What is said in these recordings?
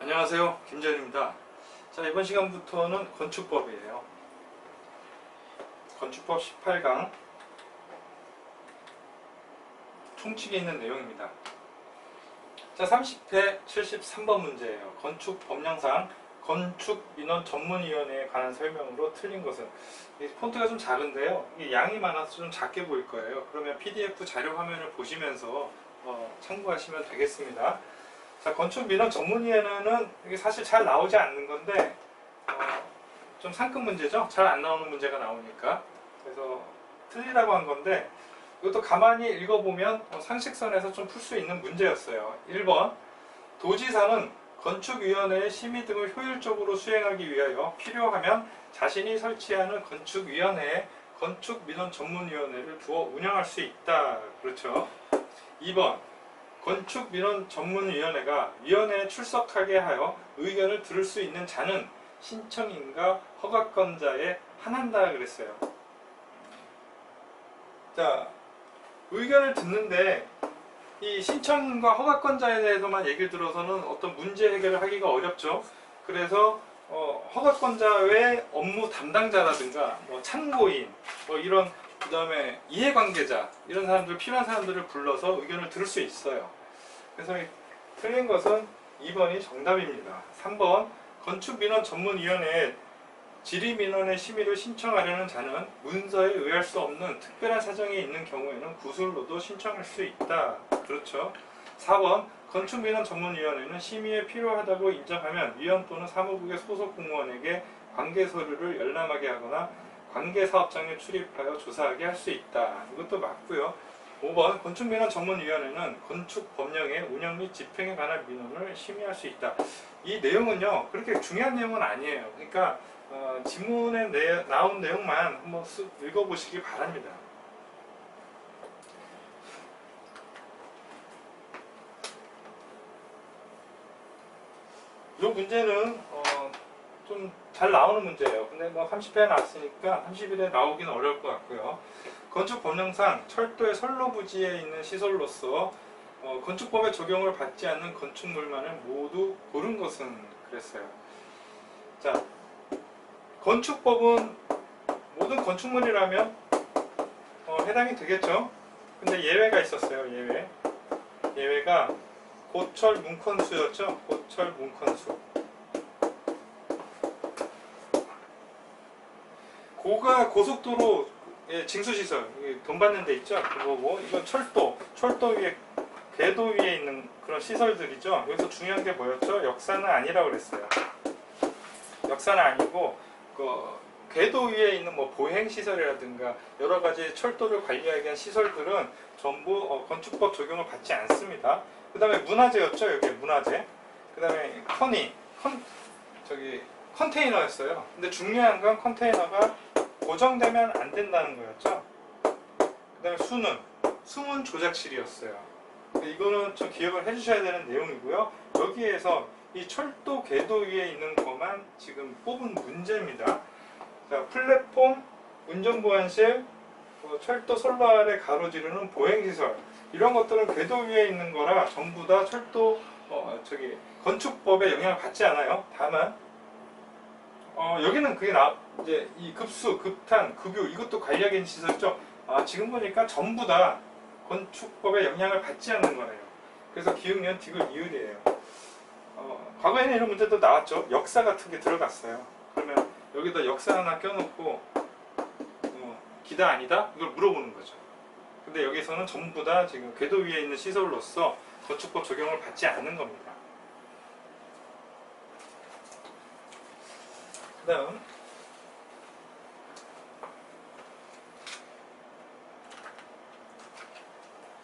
안녕하세요, 김재현입니다. 자, 이번 시간부터는 건축법이에요. 건축법 18강 총칙에 있는 내용입니다. 자, 30회 73번 문제예요. 건축법령상 건축민원 전문위원회에 관한 설명으로 틀린 것은. 이 폰트가 좀 작은데요, 이게 양이 많아서 좀 작게 보일 거예요. 그러면 PDF 자료 화면을 보시면서 참고하시면 되겠습니다. 자, 건축민원 전문위원회는 이게 사실 잘 나오지 않는 건데 좀 상급 문제죠. 잘 안 나오는 문제가 나오니까. 그래서 틀리라고 한 건데, 이것도 가만히 읽어보면 상식선에서 좀 풀 수 있는 문제였어요. 1번, 도지사는 건축위원회의 심의 등을 효율적으로 수행하기 위하여 필요하면 자신이 설치하는 건축위원회에 건축민원 전문위원회를 두어 운영할 수 있다. 그렇죠. 2번, 건축민원 전문위원회가 위원회에 출석하게 하여 의견을 들을 수 있는 자는 신청인과 허가권자에 한한다 그랬어요. 자, 의견을 듣는데 이 신청인과 허가권자에 대해서만 얘기를 들어서는 어떤 문제 해결을 하기가 어렵죠. 그래서 허가권자 외 업무 담당자라든가 참고인 이런, 그 다음에 이해관계자, 이런 사람들, 필요한 사람들을 불러서 의견을 들을 수 있어요. 그래서 틀린 것은 2번이 정답입니다. 3번, 건축민원 전문위원회에 질의민원의 심의를 신청하려는 자는 문서에 의할 수 없는 특별한 사정이 있는 경우에는 구술로도 신청할 수 있다. 그렇죠. 4번, 건축민원 전문위원회는 심의에 필요하다고 인정하면 위원 또는 사무국의 소속 공무원에게 관계서류를 열람하게 하거나 관계사업장에 출입하여 조사하게 할 수 있다. 이것도 맞고요. 5번, 건축민원 전문위원회는 건축법령의 운영 및 집행에 관한 민원을 심의할 수 있다. 이 내용은요, 그렇게 중요한 내용은 아니에요. 그러니까 지문에 나온 내용만 한번 읽어보시기 바랍니다. 이 문제는 좀 잘 나오는 문제예요. 근데 30회에 나왔으니까 31에 나오기는 어려울 것 같고요. 건축법령상 철도의 선로부지에 있는 시설로서 건축법의 적용을 받지 않는 건축물만을 모두 고른 것은 그랬어요. 자, 건축법은 모든 건축물이라면 해당이 되겠죠. 근데 예외가 있었어요. 예외가 고철 문컨수였죠. 고철 문컨수. 고가 고속도로 징수시설, 돈 받는 데 있죠. 그거고, 이건 철도 위에, 궤도 위에 있는 그런 시설들이죠. 여기서 중요한 게 뭐였죠? 역사는 아니라고 그랬어요. 역사는 아니고 궤도 위에 있는 보행시설이라든가 여러 가지 철도를 관리하기 위한 시설들은 전부 건축법 적용을 받지 않습니다. 그 다음에 문화재였죠. 여기 문화재. 그 다음에 컨테이너였어요. 근데 중요한 건 컨테이너가 고정되면 안 된다는 거였죠. 그 다음에 수문 조작실이었어요. 이거는 좀 기억을 해주셔야 되는 내용이고요. 여기에서 이 철도 궤도 위에 있는 것만 지금 뽑은 문제입니다. 자, 플랫폼, 운전보안실, 철도 선로 아래 가로지르는 보행시설, 이런 것들은 궤도 위에 있는 거라 전부 다 철도 건축법에 영향을 받지 않아요. 다만 여기는 그게 이제 이 급수, 급탄, 급유, 이것도 관리하기 있는 시설이죠. 지금 보니까 전부 다 건축법에 영향을 받지 않는 거네요. 그래서 기울면 디귿 이을이에요. 과거에는 이런 문제도 나왔죠. 역사 같은 게 들어갔어요. 그러면 여기다 역사 하나 껴놓고 기다 아니다? 이걸 물어보는 거죠. 근데 여기서는 전부 다 지금 궤도 위에 있는 시설로서 건축법 적용을 받지 않는 겁니다. 그 다음,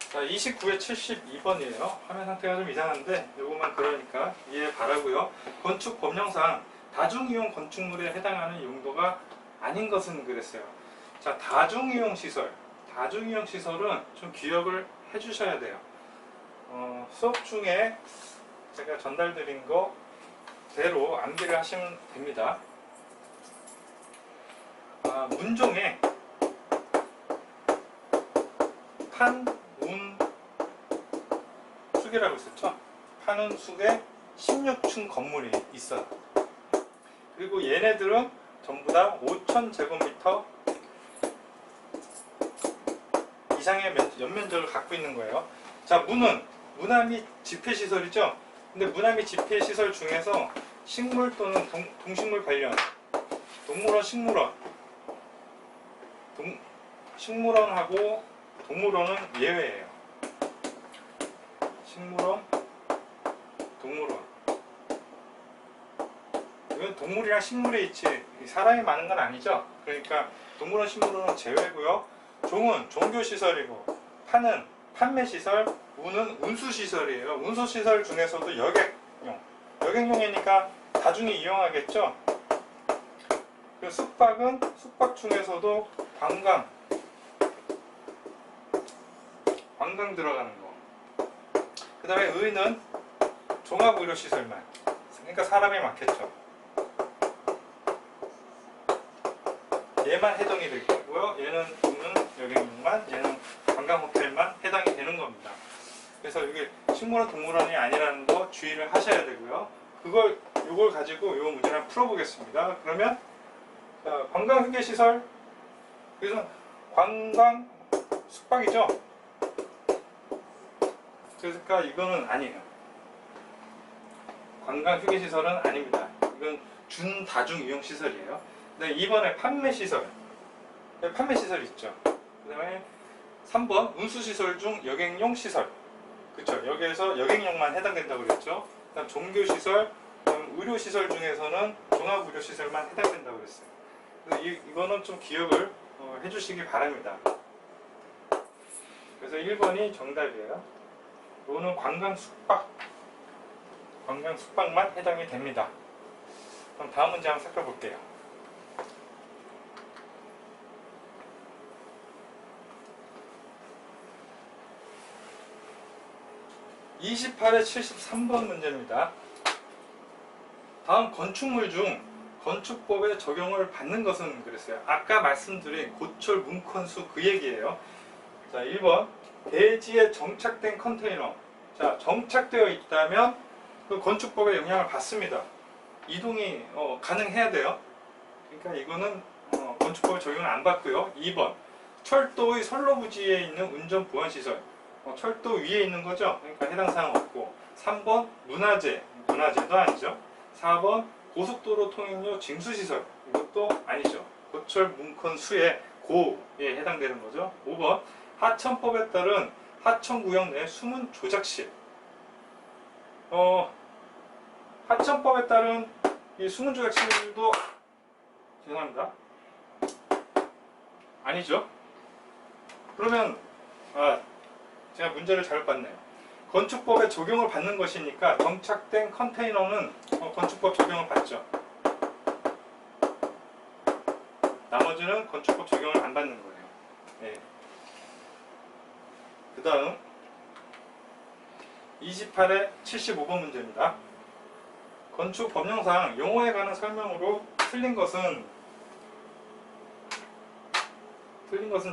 자, 29회 72번이에요. 화면 상태가 좀 이상한데 요것만 그러니까 이해 바라고요. 건축법령상 다중이용 건축물에 해당하는 용도가 아닌 것은 그랬어요. 자, 다중이용 시설은 좀 기억을 해주셔야 돼요. 수업 중에 제가 전달드린 거대로 암기를 하시면 됩니다. 문종에 판, 문, 숙이라고 있었죠. 판은 숙에 16층 건물이 있어요. 그리고 얘네들은 전부 다 5,000제곱미터 이상의 연면적을 갖고 있는 거예요. 자, 문화 및 집회시설이죠. 근데 문화 및 집회시설 중에서 식물 또는 동식물 관련, 동물원, 식물원하고 동물원은 예외예요. 식물원, 동물원. 이건 동물이랑 식물에 있지 사람이 많은 건 아니죠. 그러니까 동물원, 식물원은 제외고요. 종은 종교시설이고 판매시설, 운은 운수시설이에요. 운수시설 중에서도 여객용이니까 다중이 이용하겠죠. 그 숙박은 숙박 중에서도 관광 들어가는 거. 그 다음에 의는 종합의료시설만, 그러니까 사람이 많겠죠. 얘만 해당이 되고요. 얘는 여객용만, 얘는 관광호텔만 해당이 되는 겁니다. 그래서 이게 식물원, 동물원이 아니라는 거 주의를 하셔야 되고요. 요걸 가지고 요 문제를 풀어보겠습니다. 그러면 관광휴게시설, 그래서 관광 숙박이죠. 그러니까 이거는 아니에요. 관광휴게시설은 아닙니다. 이건 준다중 이용시설이에요. 네, 2번에 판매시설 있죠. 그 다음에 3번 운수시설 중 여객용 시설, 그쵸. 여기에서 여객용만 해당된다고 그랬죠. 그 다음 종교시설, 의료시설 중에서는 종합의료시설만 해당된다고 그랬어요. 그래서 이거는 좀 기억을 해주시기 바랍니다. 그래서 1번이 정답이에요. 이거는 관광 숙박만 해당이 됩니다. 그럼 다음 문제 한번 살펴볼게요. 28에 73번 문제입니다. 다음 건축물 중 건축법의 적용을 받는 것은 그랬어요. 아까 말씀드린 고철 문컨수 그 얘기예요. 자, 1번 대지에 정착된 컨테이너. 자, 정착되어 있다면 그 건축법에 영향을 받습니다. 이동이 가능해야 돼요. 그러니까 이거는 건축법의 적용을 안 받고요. 2번 철도의 선로부지에 있는 운전 보안시설. 철도 위에 있는 거죠. 그러니까 해당 사항 없고. 3번 문화재도 아니죠. 4번 고속도로 통행료 징수시설, 이것도 아니죠. 고철 문컨수의 고에 해당되는 거죠. 5번 하천법에 따른 하천구역 내 숨은 조작실. 하천법에 따른 이 숨은 조작실도 죄송합니다. 아니죠. 그러면 제가 문제를 잘못 봤네요. 건축법에 적용을 받는 것이니까 정착된 컨테이너는 건축법 적용을 받죠. 나머지는 건축법 적용을 안 받는 거예요. 네. 그 다음 28에 75번 문제입니다. 건축 법령상 용어에 관한 설명으로 틀린 것은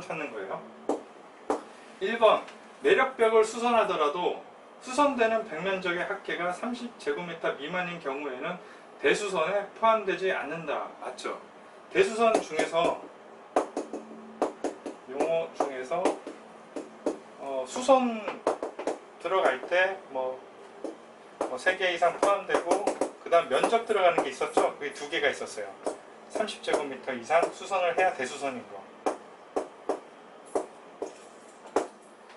찾는 거예요. 1번 내력벽을 수선하더라도 수선되는 벽면적의 합계가 30제곱미터 미만인 경우에는 대수선에 포함되지 않는다. 맞죠? 대수선 중에서 용어 중에서 수선 들어갈 때 뭐 3개 이상 포함되고 그 다음 면적 들어가는 게 있었죠? 그게 2개가 있었어요. 30제곱미터 이상 수선을 해야 대수선인 거.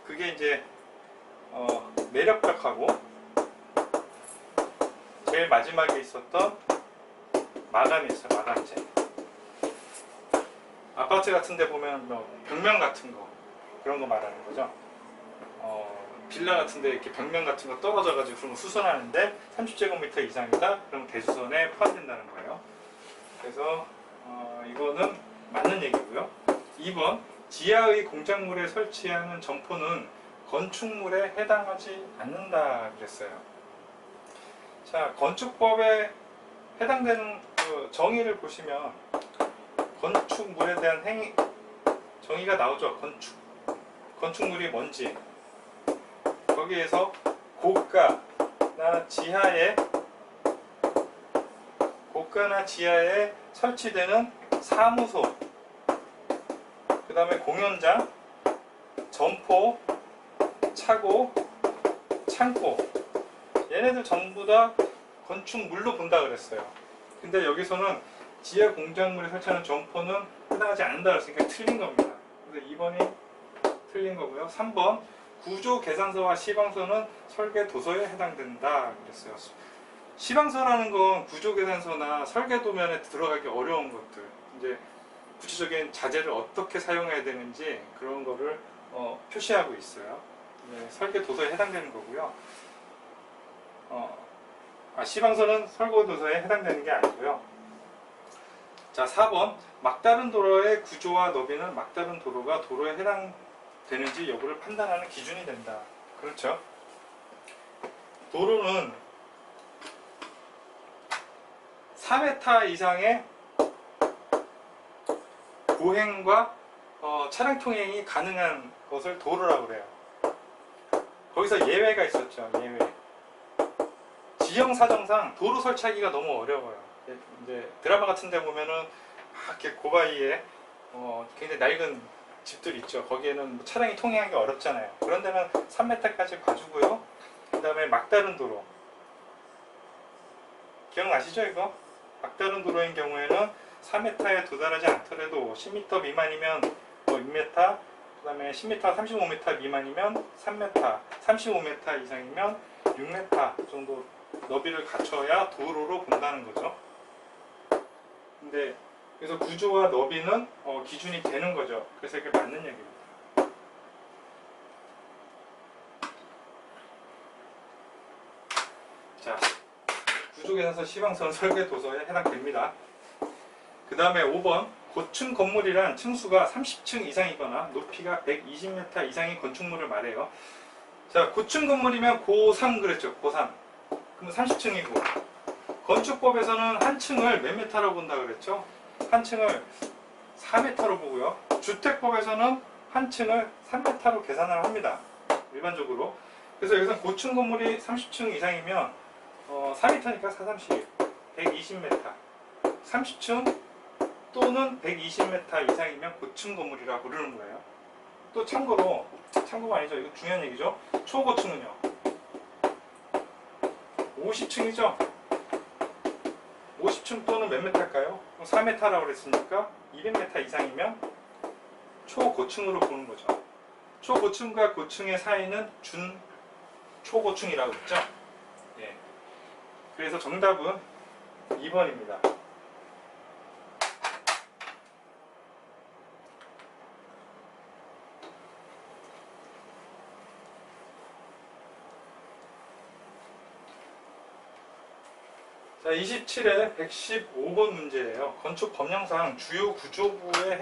그게 이제 내력벽하고 제일 마지막에 있었던 마감이 있어요. 마감재. 아파트 같은 데 보면 벽면 같은 거 그런 거 말하는 거죠. 빌라 같은 데 이렇게 벽면 같은 거 떨어져 가지고 그런 거 수선하는데 30제곱미터 이상이다? 그럼 대수선에 포함된다는 거예요. 그래서 이거는 맞는 얘기고요. 2번 지하의 공작물에 설치하는 점포는 건축물에 해당하지 않는다 그랬어요. 자, 건축법에 해당되는 그 정의를 보시면 건축물에 대한 정의가 나오죠. 건축물이 뭔지. 거기에서 고가나 지하에 고가나 지하에 설치되는 사무소, 그 다음에 공연장, 점포, 차고, 창고, 얘네들 전부 다 건축물로 본다 그랬어요. 근데 여기서는 지하 공작물에 설치하는 점포는 해당하지 않는다 그랬으니까 틀린 겁니다. 그래서 2번이 틀린 거고요. 3번 구조 계산서와 시방서는 설계 도서에 해당된다 그랬어요. 시방서라는 건 구조 계산서나 설계 도면에 들어가기 어려운 것들, 이제 구체적인 자재를 어떻게 사용해야 되는지 그런 거를 표시하고 있어요. 네, 설계 도서에 해당되는 거고요. 시방서는 설계 도서에 해당되는 게 아니고요. 자, 4번 막다른 도로의 구조와 너비는 막다른 도로가 도로에 해당되는지 여부를 판단하는 기준이 된다. 그렇죠? 도로는 4m 이상의 보행과 차량 통행이 가능한 것을 도로라고 그래요. 거기서 예외가 있었죠. 예외. 지형 사정상 도로 설치하기가 너무 어려워요. 이제 드라마 같은 데 보면은 이렇게 고바위에 굉장히 낡은 집들 있죠. 거기에는 뭐 차량이 통행하기 어렵잖아요. 그런 데는 3m까지 봐주고요. 그 다음에 막다른 도로, 기억나시죠 이거? 막다른 도로인 경우에는 4m에 도달하지 않더라도 10m 미만이면 6m, 그 다음에 10m, 35m 미만이면 3m, 35m 이상이면 6m 정도 너비를 갖춰야 도로로 본다는 거죠. 근데 그래서 구조와 너비는 기준이 되는 거죠. 그래서 이게 맞는 얘기입니다. 자, 구조계산서 시방선 설계 도서에 해당됩니다. 그 다음에 5번 고층 건물이란 층수가 30층 이상이거나 높이가 120m 이상의 건축물을 말해요. 자, 고층 건물이면 고3 그랬죠. 고3. 그럼 30층이고 건축법에서는 한 층을 몇 메타로 본다 그랬죠? 한 층을 4m로 보고요. 주택법에서는 한 층을 3m로 계산을 합니다. 일반적으로. 그래서 여기서 고층 건물이 30층 이상이면 4m니까 4, 30, 120m. 30층 또는 120m 이상이면 고층 건물이라고 부르는 거예요. 또 참고가 아니죠. 이거 중요한 얘기죠. 초고층은요. 50층이죠. 50층 또는 몇 메타일까요? 4m라고 그랬으니까 200m 이상이면 초고층으로 보는 거죠. 초고층과 고층의 사이는 초고층이라고 했죠. 예. 그래서 정답은 2번입니다. 자, 27회 115번 문제예요. 건축 법령상 주요 구조부에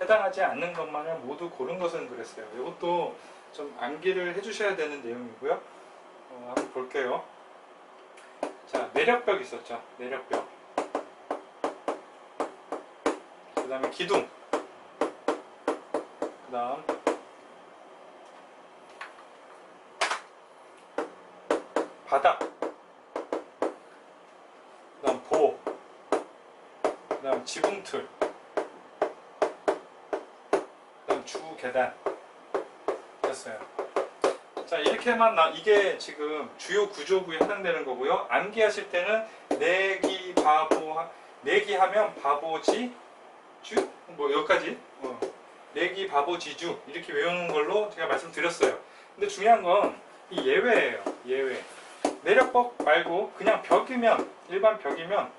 해당하지 않는 것만을 모두 고른 것은 그랬어요. 이것도 좀 암기를 해주셔야 되는 내용이고요. 한번 볼게요. 자, 내력벽 있었죠. 내력벽. 그 다음에 기둥. 그 다음 바닥. 그 다음 보, 그 다음 지붕틀, 그 다음 주 계단 됐어요. 자, 이렇게만 이게 지금 주요 구조부에 해당되는 거고요. 암기하실 때는 내기하면 바보지 주? 뭐 여기까지 내기 바보지주 이렇게 외우는 걸로 제가 말씀드렸어요. 근데 중요한 건 이 예외예요. 예외. 내력벽 말고 그냥 벽이면, 일반 벽이면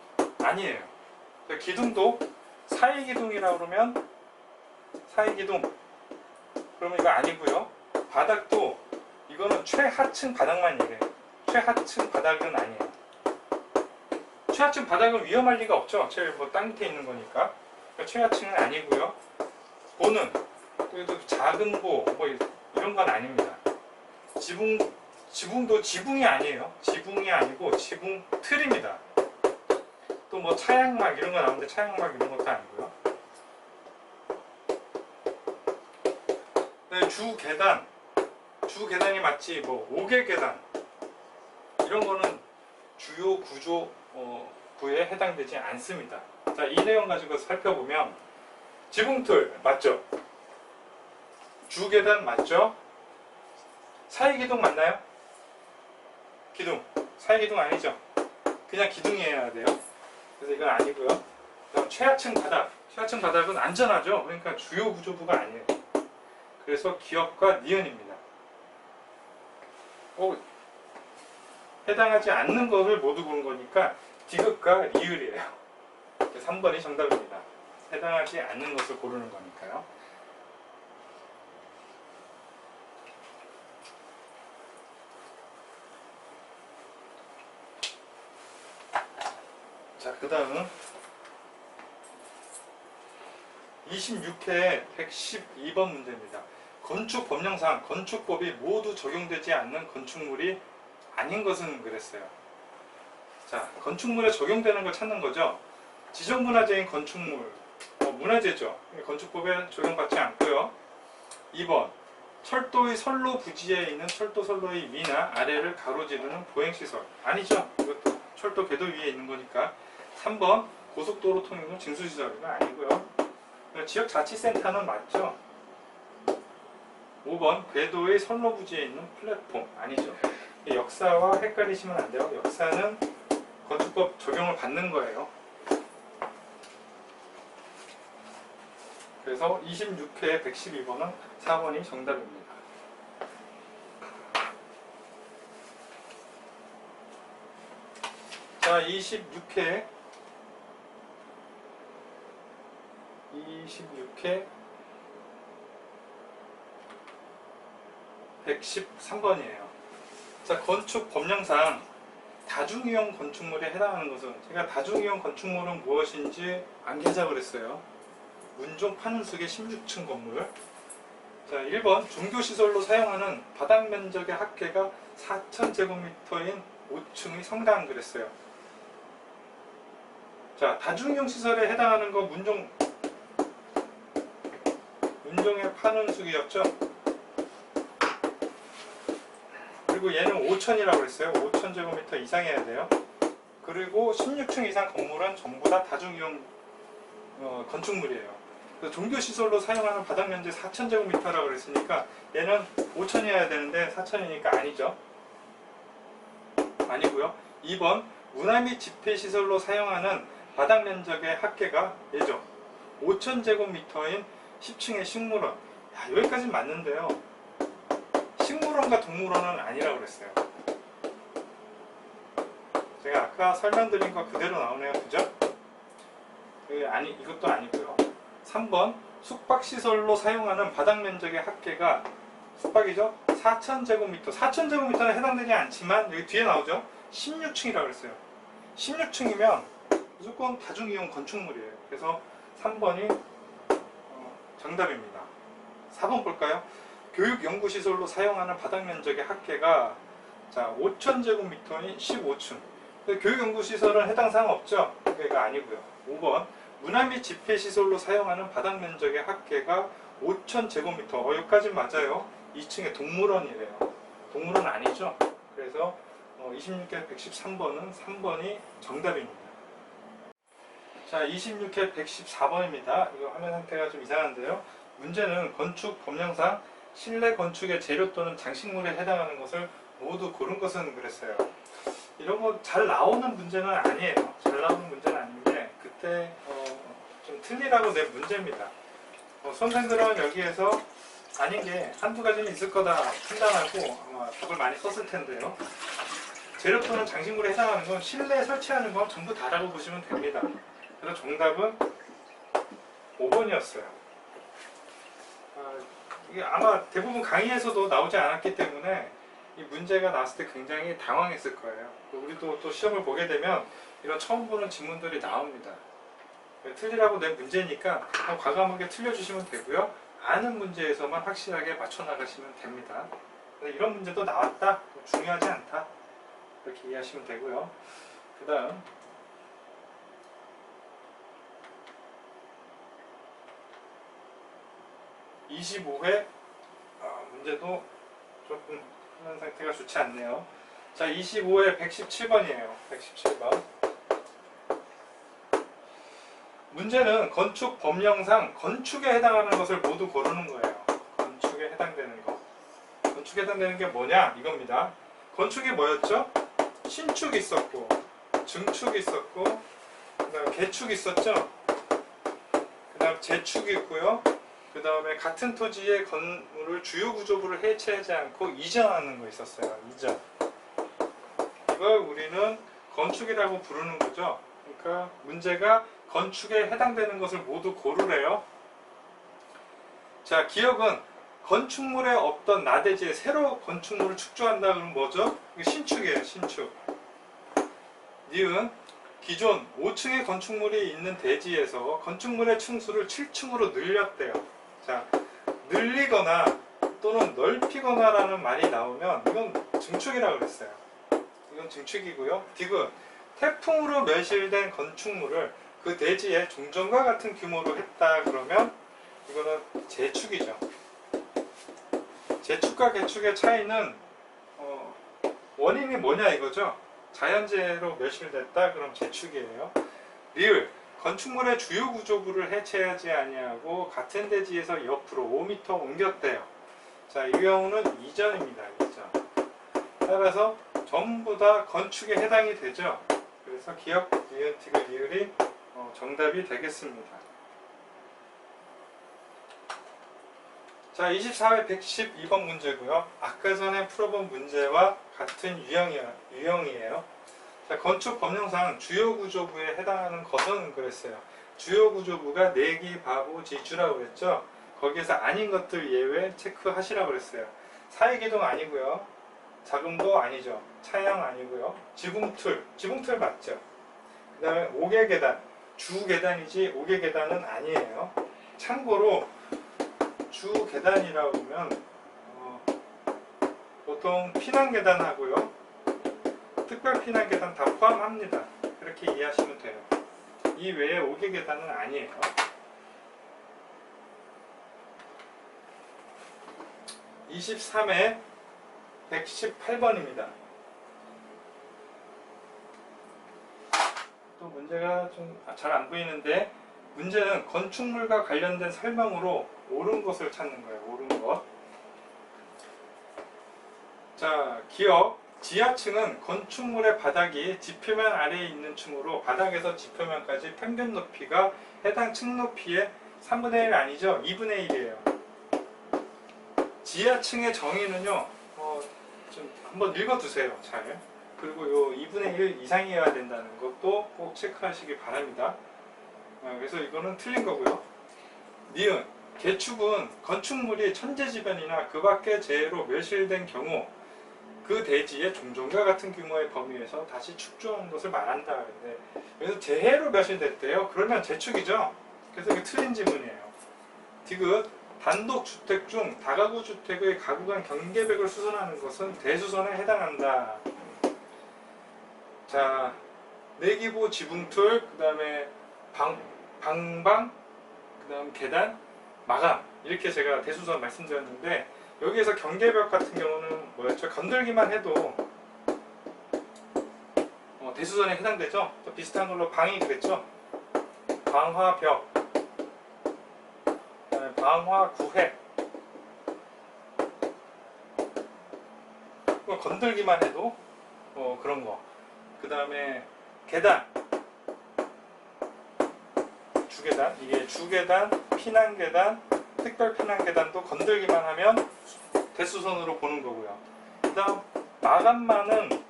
아니에요. 기둥도 사이기둥이라고 그러면 사이기둥 그러면 이거 아니고요. 바닥도 이거는 최하층 바닥만 얘기해요. 최하층 바닥은 아니에요. 최하층 바닥은 위험할 리가 없죠. 제일 땅 밑에 있는 거니까. 그러니까 최하층은 아니고요. 보는 그래도 작은 보 뭐 이런 건 아닙니다. 지붕도 지붕이 아니에요. 지붕이 아니고 지붕 틀입니다. 또 뭐 차양막 이런 거 나오는데 차양막 이런 것도 아니고요. 네, 주계단이 마치 뭐 5개 계단 이런 거는 주요 구조 구에 해당되지 않습니다. 자, 이 내용 가지고 살펴보면 지붕틀 맞죠? 주계단 맞죠? 사이기둥 맞나요? 기둥. 사이기둥 아니죠? 그냥 기둥이어야 돼요. 그래서 이건 아니고요. 그다음 최하층 바닥. 최하층 바닥은 안전하죠? 그러니까 주요 구조부가 아니에요. 그래서 기역과 니은입니다. 해당하지 않는 것을 모두 고른 거니까 디귿과 리을이에요. 3번이 정답입니다. 해당하지 않는 것을 고르는 거니까요. 자, 그 다음은 26회 112번 문제입니다. 건축 법령상 건축법이 모두 적용되지 않는 건축물이 아닌 것은 그랬어요. 자, 건축물에 적용되는 걸 찾는 거죠. 지정문화재인 건축물, 문화재죠. 건축법에 적용받지 않고요. 2번, 철도의 선로 부지에 있는 철도 선로의 위나 아래를 가로지르는 보행시설. 아니죠. 이것도 철도 궤도 위에 있는 거니까. 3번, 고속도로 통행로 징수시설은 아니고요. 지역자치센터는 맞죠. 5번, 궤도의 선로 부지에 있는 플랫폼. 아니죠. 역사와 헷갈리시면 안 돼요. 역사는 건축법 적용을 받는 거예요. 그래서 26회 112번은 4번이 정답입니다. 자, 26회 113번이에요. 자, 건축 법령상 다중이용 건축물에 해당하는 것은, 제가 다중이용 건축물은 무엇인지 암기하자고 그랬어요. 문종 판은숙의 16층 건물. 자, 1번, 종교시설로 사용하는 바닥 면적의 합계가 4,000제곱미터인 5층의 성당 그랬어요. 자, 다중이용 시설에 해당하는 거 문종의 판은숙이었죠. 그리고 얘는 5,000이라고 그랬어요. 5,000제곱미터 이상 해야 돼요. 그리고 16층 이상 건물은 전부 다 다중이용 건축물이에요. 종교시설로 사용하는 바닥 면적 4,000제곱미터라고 그랬으니까 얘는 5,000이어야 되는데 4,000이니까 아니죠. 아니고요. 2번, 문화 및 집회시설로 사용하는 바닥 면적의 합계가 얘죠. 5,000제곱미터인 10층의 식물원. 여기까지는 맞는데요. 식물원과 동물원은 아니라고 그랬어요. 제가 아까 설명드린 거 그대로 나오네요. 그죠? 이것도 아니고요. 3번, 숙박시설로 사용하는 바닥 면적의 합계가 숙박이죠? 4,000제곱미터. 4,000제곱미터는 해당되지 않지만 여기 뒤에 나오죠? 16층이라고 그랬어요. 16층이면 무조건 다중이용 건축물이에요. 그래서 3번이 정답입니다. 4번 볼까요? 교육연구시설로 사용하는 바닥 면적의 합계가 5,000제곱미터인 15층. 교육연구시설은 해당 사항 없죠? 그러니까 아니고요. 5번, 문화 및 집회시설로 사용하는 바닥 면적의 합계가 5,000제곱미터. 여기까지 맞아요. 2층에 동물원이래요. 동물원 아니죠? 그래서 26회 113번은 3번이 정답입니다. 자, 26회 114번입니다. 이거 화면 상태가 좀 이상한데요. 문제는 건축 법령상 실내 건축의 재료 또는 장식물에 해당하는 것을 모두 고른 것은 그랬어요. 이런 거 잘 나오는 문제는 아니에요. 잘 나오는 문제는 아닌데 그때 좀 틀리라고 낸 문제입니다. 수험생들은 여기에서 아닌 게 한두 가지는 있을 거다 판단하고 아마 답을 많이 썼을 텐데요. 재료 또는 장식물에 해당하는 건 실내에 설치하는 건 전부 다라고 보시면 됩니다. 그래서 정답은 5번이었어요. 이게 아마 대부분 강의에서도 나오지 않았기 때문에 이 문제가 나왔을 때 굉장히 당황했을 거예요. 우리도 또 시험을 보게 되면 이런 처음 보는 지문들이 나옵니다. 틀리라고 낸 문제니까 과감하게 틀려주시면 되고요. 아는 문제에서만 확실하게 맞춰 나가시면 됩니다. 이런 문제도 나왔다? 중요하지 않다? 이렇게 이해하시면 되고요. 그 다음 25회 문제도 조금 하는 상태가 좋지 않네요. 자, 25회 117번이에요. 117번. 문제는 건축 법령상 건축에 해당하는 것을 모두 고르는 거예요. 건축에 해당되는 거. 건축에 해당되는 게 뭐냐? 이겁니다. 건축이 뭐였죠? 신축이 있었고, 증축이 있었고, 그 다음에 개축이 있었죠? 그 다음 재축이 있고요. 그 다음에 같은 토지의 건물을 주요 구조부를 해체하지 않고 이전하는 거 있었어요. 이전. 이걸 우리는 건축이라고 부르는 거죠. 그러니까 문제가 건축에 해당되는 것을 모두 고르래요. 자, 기억은 건축물에 없던 나대지에 새로 건축물을 축조한다 그러면 뭐죠? 이게 신축이에요. 신축. 니은 기존 5층의 건축물이 있는 대지에서 건축물의 층수를 7층으로 늘렸대요. 자, 늘리거나 또는 넓히거나 라는 말이 나오면 이건 증축이라고 그랬어요. 이건 증축이고요. 디귿 태풍으로 멸실된 건축물을 그 대지에 종전과 같은 규모로 했다 그러면 이거는 재축이죠. 재축과 개축의 차이는 원인이 뭐냐 이거죠. 자연재해로 멸실됐다 그럼 재축이에요. 리을 건축물의 주요 구조부를 해체하지 아니하고 같은 대지에서 옆으로 5m 옮겼대요. 자, 이 경우는 이전입니다. 이전. 따라서 전부 다 건축에 해당이 되죠. 그래서 기억, 니은, 디귿, 리을이 정답이 되겠습니다. 자, 24회 112번 문제고요. 아까 전에 풀어본 문제와 같은 유형이에요. 자, 건축 법령상 주요 구조부에 해당하는 것은 그랬어요. 주요 구조부가 내기, 바보, 지주라고 그랬죠. 거기에서 아닌 것들 예외 체크하시라고 그랬어요. 사이기둥 아니고요. 자금도 아니죠. 차양 아니고요. 지붕틀 맞죠. 그 다음에 옥외계단, 주계단이지 옥외계단은 아니에요. 참고로 주계단이라고 하면 보통 피난계단하고요. 특별 피난계단 다 포함합니다. 그렇게 이해하시면 돼요. 이 외에 옥외계단은 아니에요. 23회 118번입니다. 또 문제가 좀 잘 안 보이는데 문제는 건축물과 관련된 설명으로 옳은 것을 찾는 거예요. 옳은 것. 자, 기억. 지하층은 건축물의 바닥이 지표면 아래에 있는 층으로 바닥에서 지표면까지 평균 높이가 해당 층 높이의 3분의 1 아니죠? 2분의 1이에요. 지하층의 정의는요. 좀 한번 읽어두세요. 잘. 그리고 요 2분의 1 이상이어야 된다는 것도 꼭 체크하시기 바랍니다. 그래서 이거는 틀린 거고요. 니은 개축은 건축물이 천재지변이나 그 밖의 재해로 멸실된 경우 그 대지의 종전과 같은 규모의 범위에서 다시 축조한 것을 말한다. 근데 그래서 재해로 멸실됐대요. 그러면 재축이죠. 그래서 이게 틀린 지문이에요. 디귿 단독주택 중 다가구 주택의 가구 간 경계벽을 수선하는 것은 대수선에 해당한다. 자, 내기부 지붕틀, 그 다음에 방방, 그 다음 계단, 마감 이렇게 제가 대수선 말씀드렸는데 여기에서 경계벽 같은 경우는 뭐였죠? 건들기만 해도 대수선에 해당되죠? 또 비슷한 걸로 방이 그랬죠? 방화벽, 방화구획 건들기만 해도 그런 거. 그 다음에 계단, 주계단, 이게 주계단, 피난계단, 특별 피난계단도 건들기만 하면 대수선으로 보는 거고요. 그 다음 마감만은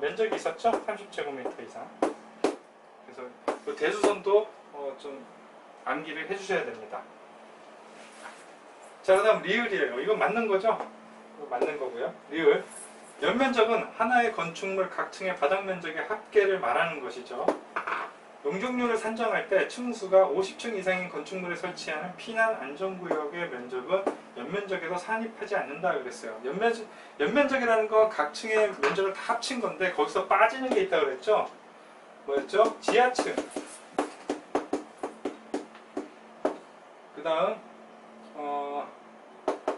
면적이 있었죠? 30제곱미터 이상. 그래서 그 대수선도 좀 암기를 해주셔야 됩니다. 자, 그 다음 리을이에요. 이건 맞는 거죠? 이거 맞는 거고요. 리을. 연면적은 하나의 건축물 각 층의 바닥 면적의 합계를 말하는 것이죠. 용적률을 산정할 때 층수가 50층 이상인 건축물에 설치하는 피난 안전구역의 면적은 연면적에서 산입하지 않는다 그랬어요. 연면적이라는 건 각 층의 면적을 다 합친 건데 거기서 빠지는 게 있다고 그랬죠. 뭐였죠? 지하층. 그 다음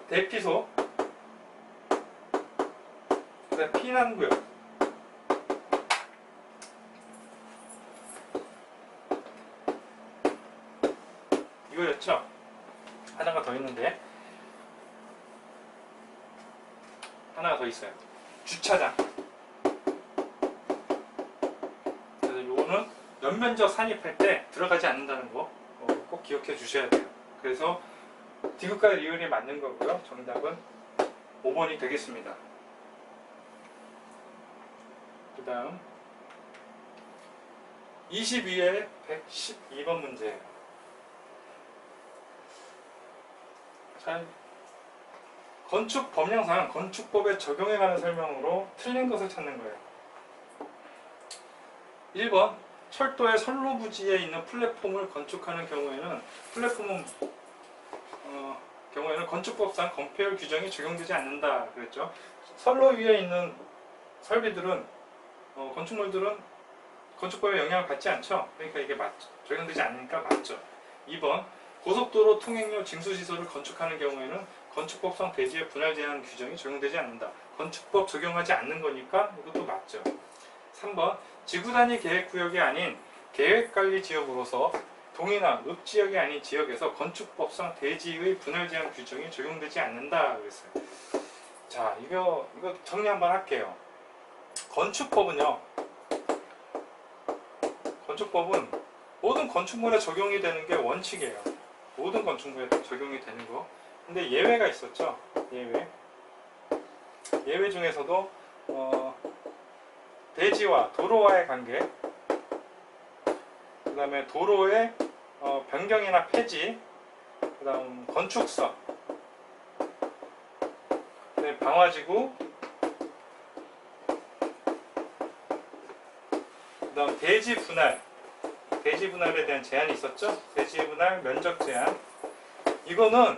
대피소, 그 다음 피난구역. 틀렸죠? 하나가 더 있는데, 하나가 더 있어요. 주차장. 그래서 요거는 연면적 산입할 때 들어가지 않는다는 거 꼭 기억해 주셔야 돼요. 그래서 디귿과 리을이 맞는 거고요. 정답은 5번이 되겠습니다. 그 다음 22회 112번 문제예요. 자, 건축 법령상 건축법에 적용해 가는 설명으로 틀린 것을 찾는 거예요. 1번 철도의 선로 부지에 있는 플랫폼을 건축하는 경우에는 경우에는 건축법상 건폐율 규정이 적용되지 않는다 그랬죠. 선로 위에 있는 설비들은 건축물들은 건축법에 영향을 받지 않죠. 그러니까 이게 맞죠. 적용되지 않으니까 맞죠. 2번 고속도로 통행료 징수시설을 건축하는 경우에는 건축법상 대지의 분할 제한 규정이 적용되지 않는다. 건축법 적용하지 않는 거니까 이것도 맞죠. 3번 지구단위 계획구역이 아닌 계획관리지역으로 동이나 읍지역이 아닌 지역에서 건축법상 대지의 분할 제한 규정이 적용되지 않는다 그랬어요. 자, 이거 정리 한번 할게요. 건축법은 모든 건축물에 적용이 되는 게 원칙이에요. 모든 건축물에 적용이 되는 거. 근데 예외가 있었죠. 예외 중에서도 대지와 도로와의 관계, 그 다음에 도로의 변경이나 폐지, 그 다음 건축성, 그다음에 방화지구, 그 다음 대지 분할에 대한 제한이 있었죠. 대지 분할, 면적 제한. 이거는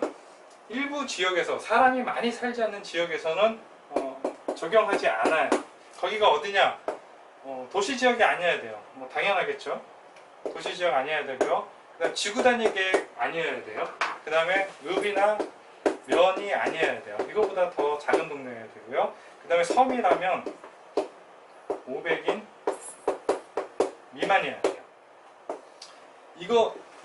일부 지역에서, 사람이 많이 살지 않는 지역에서는 적용하지 않아요. 거기가 어디냐? 도시지역이 아니어야 돼요. 뭐 당연하겠죠. 도시지역 아니어야 되고요. 그다음 지구 단위 계획 아니어야 돼요. 그 다음에 읍이나 면이 아니어야 돼요. 이거보다 더 작은 동네여야 되고요. 그 다음에 섬이라면 500인 미만이어야 돼요. 이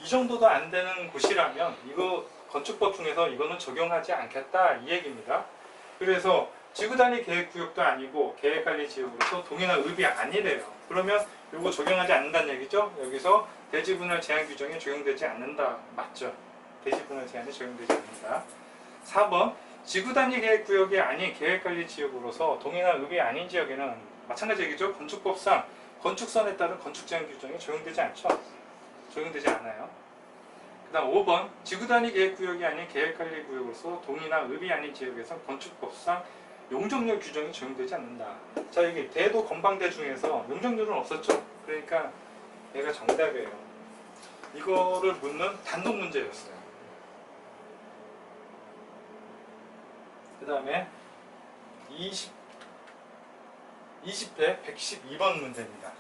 정도도 안 되는 곳이라면 이거 건축법 중에서 이거는 적용하지 않겠다 이 얘기입니다. 그래서 지구단위 계획구역도 아니고 계획관리지역으로서 동이나 읍이 아니래요. 그러면 이거 적용하지 않는다는 얘기죠. 여기서 대지분할 제한 규정이 적용되지 않는다. 맞죠? 대지분할 제한이 적용되지 않는다. 4번 지구단위 계획구역이 아닌 계획관리지역으로서 동이나 읍이 아닌 지역에는 마찬가지 얘기죠. 건축법상 건축선에 따른 건축제한 규정이 적용되지 않죠. 적용되지 않아요. 그 다음 5번 지구단위 계획구역이 아닌 계획관리구역으로서 동이나 읍이 아닌 지역에서 건축법상 용적률 규정이 적용되지 않는다. 자, 여기 대도 건방대 중에서 용적률은 없었죠. 그러니까 얘가 정답이에요. 이거를 묻는 단독 문제였어요. 그 다음에 20회 112번 문제입니다.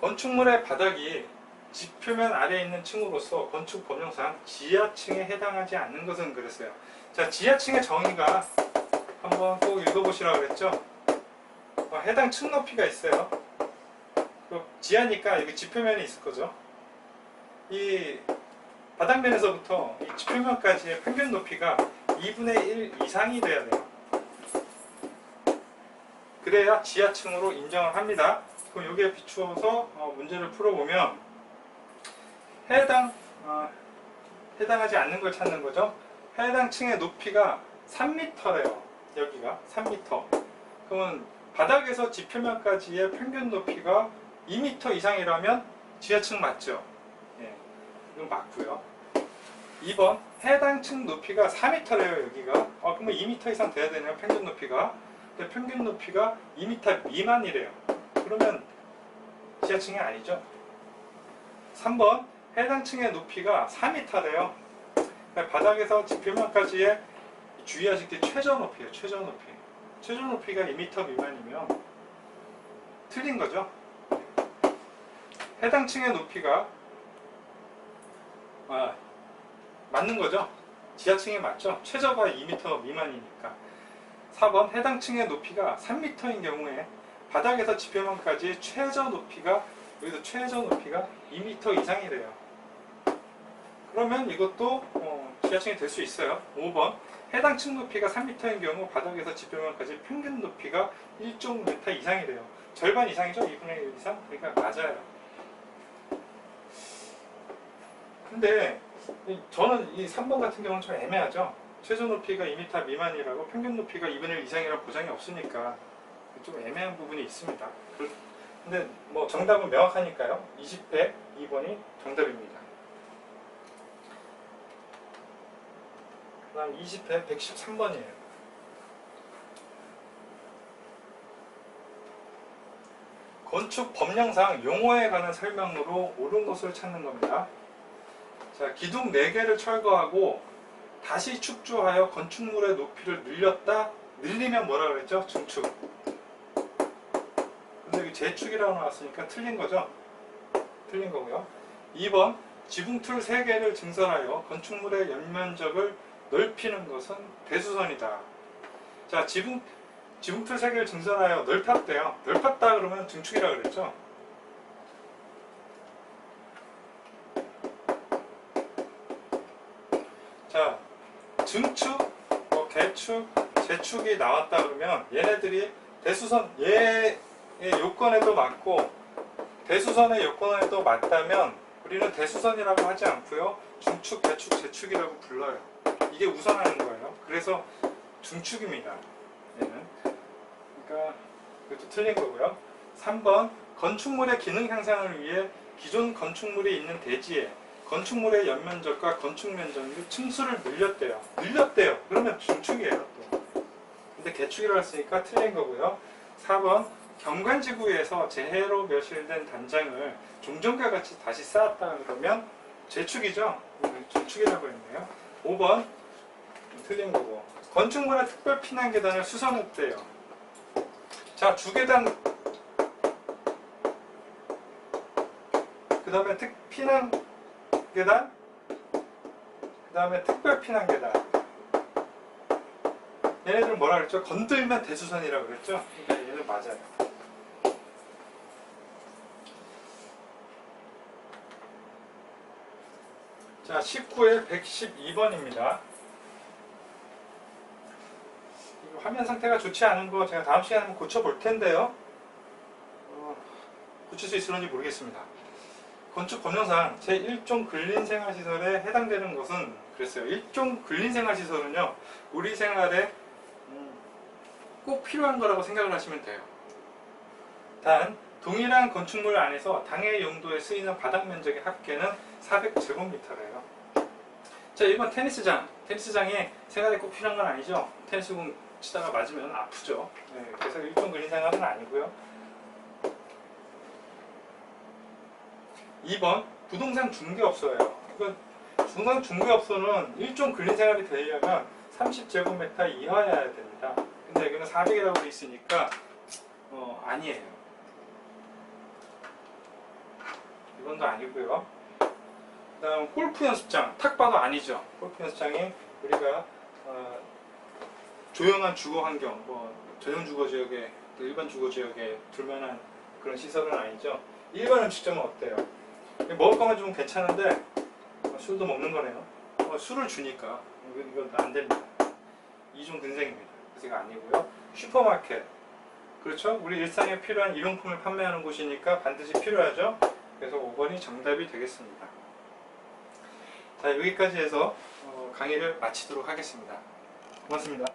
건축물의 바닥이 지표면 아래에 있는 층으로서 건축 법령상 지하층에 해당하지 않는 것은 그랬어요. 자, 지하층의 정의가 한번 꼭 읽어보시라고 했죠. 해당 층 높이가 있어요. 지하니까 여기 지표면이 있을 거죠. 이 바닥면에서부터 이 지표면까지의 평균 높이가 2분의 1 이상이 돼야 돼요. 그래야 지하층으로 인정을 합니다. 그럼 여기에 비추어서 문제를 풀어보면 해당하지 않는 걸 찾는 거죠. 해당 층의 높이가 3m래요. 여기가 3m. 그러면 바닥에서 지표면까지의 평균 높이가 2m 이상이라면 지하층 맞죠? 예, 이건 맞고요. 2번 해당 층 높이가 4m래요. 여기가. 그러면 2m 이상 돼야 되네요. 평균 높이가. 근데 평균 높이가 2m 미만이래요. 그러면 지하층이 아니죠. 3번 해당 층의 높이가 4m래요. 바닥에서 지표면까지의 주의하실 게 최저 높이예요. 최저 높이. 최저 높이가 2m 미만이면 틀린 거죠. 해당 층의 높이가 맞는 거죠. 지하층이 맞죠. 최저가 2m 미만이니까. 4번 해당 층의 높이가 3m인 경우에 바닥에서 지표면까지 최저 높이가 여기서 최저 높이가 2m 이상이래요. 그러면 이것도 지하층이 될 수 있어요. 5번 해당 층 높이가 3m인 경우 바닥에서 지표면까지 평균 높이가 1.5m 이상이래요. 절반 이상이죠? 2분의 1 이상? 그러니까 맞아요. 근데 저는 이 3번 같은 경우는 좀 애매하죠. 최저 높이가 2m 미만이라고 평균 높이가 2분의 1 이상이라는 보장이 없으니까 좀 애매한 부분이 있습니다. 근데 뭐 정답은 명확하니까요. 20회 2번이 정답입니다. 그 다음 20회 113번이에요. 건축 법령상 용어에 관한 설명으로 옳은 것을 찾는 겁니다. 자, 기둥 4개를 철거하고 다시 축조하여 건축물의 높이를 늘렸다. 늘리면 뭐라 그랬죠? 증축. 근데 여기 재축이라고 나왔으니까 틀린 거죠? 틀린 거고요. 2번 지붕틀 3개를 증설하여 건축물의 연면적을 넓히는 것은 대수선이다. 자, 지붕틀 3개를 증설하여 넓혔대요. 넓혔다 그러면 증축이라고 그랬죠? 자, 증축, 개축, 재축이 나왔다 그러면 얘네들이 대수선 얘의 요건에도 맞고 대수선의 요건에도 맞다면 우리는 대수선이라고 하지 않고요. 중축, 개축, 재축이라고 불러요. 이게 우선하는 거예요. 그래서 중축입니다. 얘는. 그러니까 이것도 틀린 거고요. 3번 건축물의 기능 향상을 위해 기존 건축물이 있는 대지에 건축물의 연면적과 건축면적 및 층수를 늘렸대요. 늘렸대요. 그러면 중축이에요. 또. 근데 개축이라고 했으니까 틀린 거고요. 4번 경관지구에서 재해로 멸실된 단장을 종전과 같이 다시 쌓았다 그러면 재축이죠. 중축이라고 했네요. 5번 틀린 거고. 건축물의 특별 피난 계단을 수선했대요. 자, 주계단 그 다음에 피난 계단 그 다음에 특별 피난 계단 얘네들은 뭐라 그랬죠? 건들면 대수선이라고 그랬죠? 그러니까 얘는 맞아요. 자, 19회 112번입니다. 화면 상태가 좋지 않은 거 제가 다음 시간에 한번 고쳐볼 텐데요. 고칠 수 있을런지 모르겠습니다. 건축 법령상 제1종 근린생활시설에 해당되는 것은 그랬어요. 1종 근린생활시설은요, 우리 생활에 꼭 필요한 거라고 생각을 하시면 돼요. 단, 동일한 건축물 안에서 당해 용도에 쓰이는 바닥 면적의 합계는 400제곱미터래요. 자, 1번 테니스장. 테니스장이 생활에 꼭 필요한 건 아니죠. 테니스공 치다가 맞으면 아프죠. 네, 그래서 1종 근린생활은 아니고요. 2번 부동산 중개업소예요. 부동산 중개업소는 1종 근린생활이 되려면 30제곱미터 이하여야 됩니다. 근데 여기는 400이라고 되어 있으니까 아니에요. 이건 도 아니고요. 그 다음 골프 연습장. 탁 봐도 아니죠. 골프 연습장이 우리가 조용한 주거 환경, 전용 주거 지역에 일반 주거 지역에 둘만한 그런 시설은 아니죠. 일반 음식점은 어때요? 먹을 것만 좀 괜찮은데 술도 먹는 거네요. 술을 주니까 이건 안 됩니다. 2종 근생입니다. 그래서 이거 아니고요. 슈퍼마켓. 그렇죠? 우리 일상에 필요한 일용품을 판매하는 곳이니까 반드시 필요하죠. 그래서 5번이 정답이 되겠습니다. 자, 여기까지 해서 강의를 마치도록 하겠습니다. 고맙습니다.